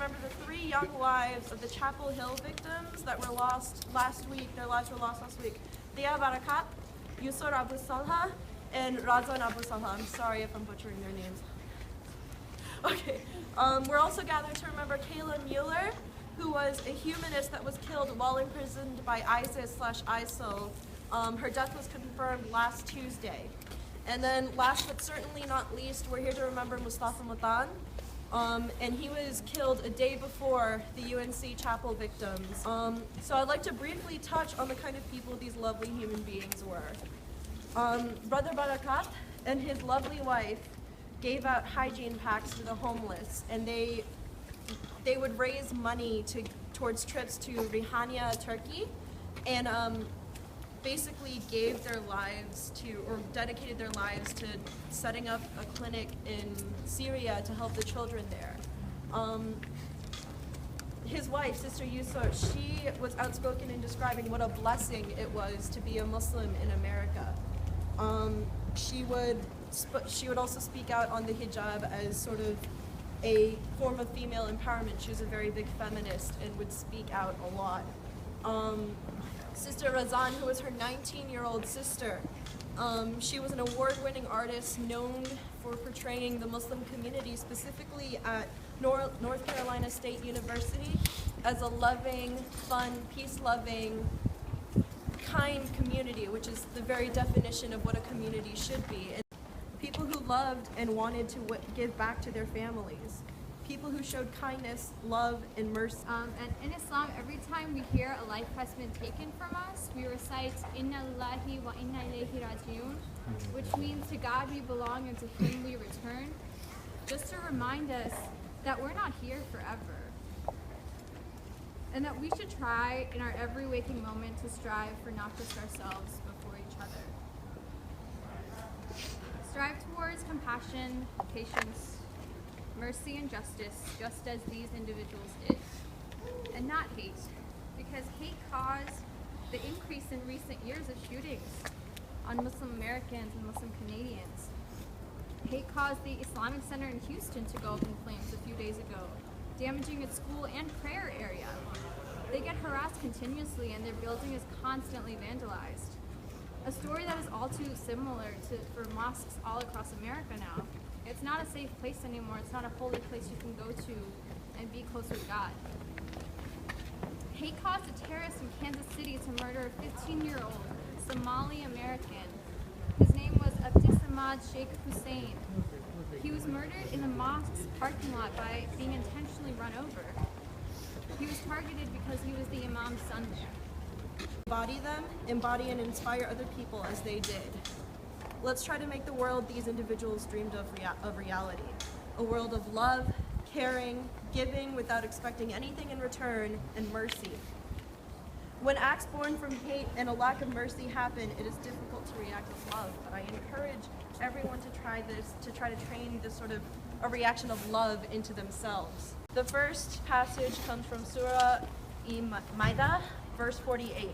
remember the 3 young wives of the Chapel Hill victims that were lost last week. Their lives were lost last week. Dia Barakat, Yusur Abu Salha, and Razan Abu Salha. I'm sorry if I'm butchering their names. Okay. We're also gathered to remember Kayla Mueller, who was a humanist that was killed while imprisoned by ISIS/ISIL. Her death was confirmed last Tuesday. And then last but certainly not least, we're here to remember Mustafa Matan. And he was killed a day before the UNC Chapel victims. So I'd like to briefly touch on the kind of people these lovely human beings were. Brother Barakat and his lovely wife gave out hygiene packs to the homeless, and they would raise money towards trips to Rihania, Turkey, and basically gave their lives to, or dedicated their lives to setting up a clinic in Syria to help the children there. His wife, Sister Yusur, she was outspoken in describing what a blessing it was to be a Muslim in America. She would also speak out on the hijab as sort of a form of female empowerment. She was a very big feminist and would speak out a lot. Sister Razan, who was her 19-year-old sister, she was an award-winning artist known for portraying the Muslim community, specifically at North Carolina State University, as a loving, fun, peace-loving, kind community, which is the very definition of what a community should be. And people who loved and wanted to give back to their families. People who showed kindness, love, and mercy. And in Islam, every time we hear a life has been taken from us, we recite Inna Lillahi wa Inna Ilayhi Rajiun, which means to God we belong and to Him we return, just to remind us that we're not here forever, and that we should try in our every waking moment to strive for not just ourselves, but for each other. Strive towards compassion, patience, mercy, and justice, just as these individuals did, and not hate, because hate caused the increase in recent years of shootings on Muslim Americans and Muslim Canadians. Hate caused the Islamic Center in Houston to go up in flames a few days ago, damaging its school and prayer area. They get harassed continuously, and their building is constantly vandalized. A story that is all too similar for mosques all across America now. It's not a safe place anymore. It's not a holy place you can go to and be close with God. Hate caused a terrorist in Kansas City to murder a 15-year-old Somali American. His name was Abdisamad Sheikh Hussein. He was murdered in the mosque's parking lot by being intentionally run over. He was targeted because he was the imam's son there. Embody them, embody and inspire other people as they did. Let's try to make the world these individuals dreamed of reality. A world of love, caring, giving without expecting anything in return, and mercy. When acts born from hate and a lack of mercy happen, it is difficult to react with love. But I encourage everyone to try this, to try to train this sort of a reaction of love into themselves. The first passage comes from Surah Ma'idah, verse 48.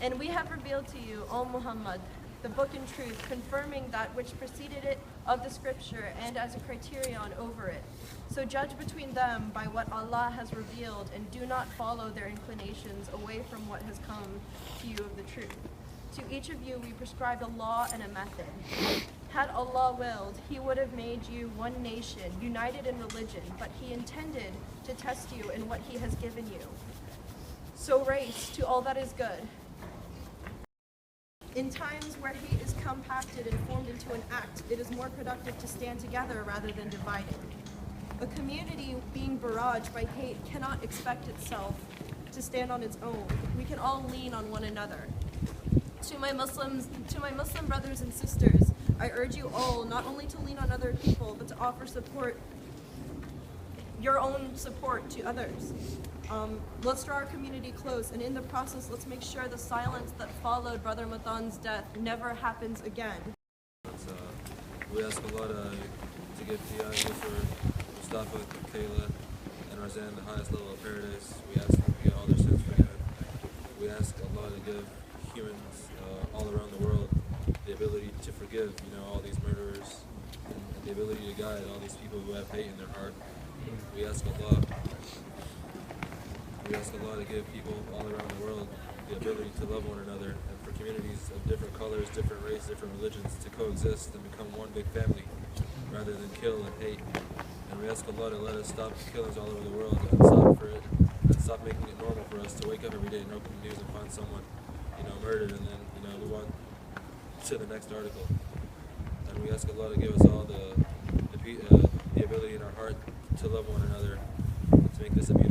And we have revealed to you, O Muhammad, the book in truth, confirming that which preceded it of the scripture and as a criterion over it. So judge between them by what Allah has revealed, and do not follow their inclinations away from what has come to you of the truth. To each of you we prescribed a law and a method. Had Allah willed, He would have made you one nation, united in religion, but He intended to test you in what He has given you. So race to all that is good. In times where hate is compacted and formed into an act, it is more productive to stand together rather than divided. A community being barraged by hate cannot expect itself to stand on its own. We can all lean on one another. To my Muslim brothers and sisters, I urge you all not only to lean on other people, but to offer support, your own support to others. Let's draw our community close, and in the process, let's make sure the silence that followed Brother Matan's death never happens again. We ask Allah to give Tiago for Mustafa, Kayla, and Razan the highest level of paradise. We ask them to get all their sins forgiven. We ask Allah to give humans all around the world the ability to forgive, all these murderers, and the ability to guide all these people who have hate in their heart. We ask Allah. We ask Allah to give people all around the world the ability to love one another, and for communities of different colors, different races, different religions to coexist and become one big family, rather than kill and hate. And we ask Allah to let us stop killings all over the world and stop making it normal for us to wake up every day and open the news and find someone, murdered, and then, move on to the next article. And we ask Allah to give us all the ability in our heart to love one another, to make this a beautiful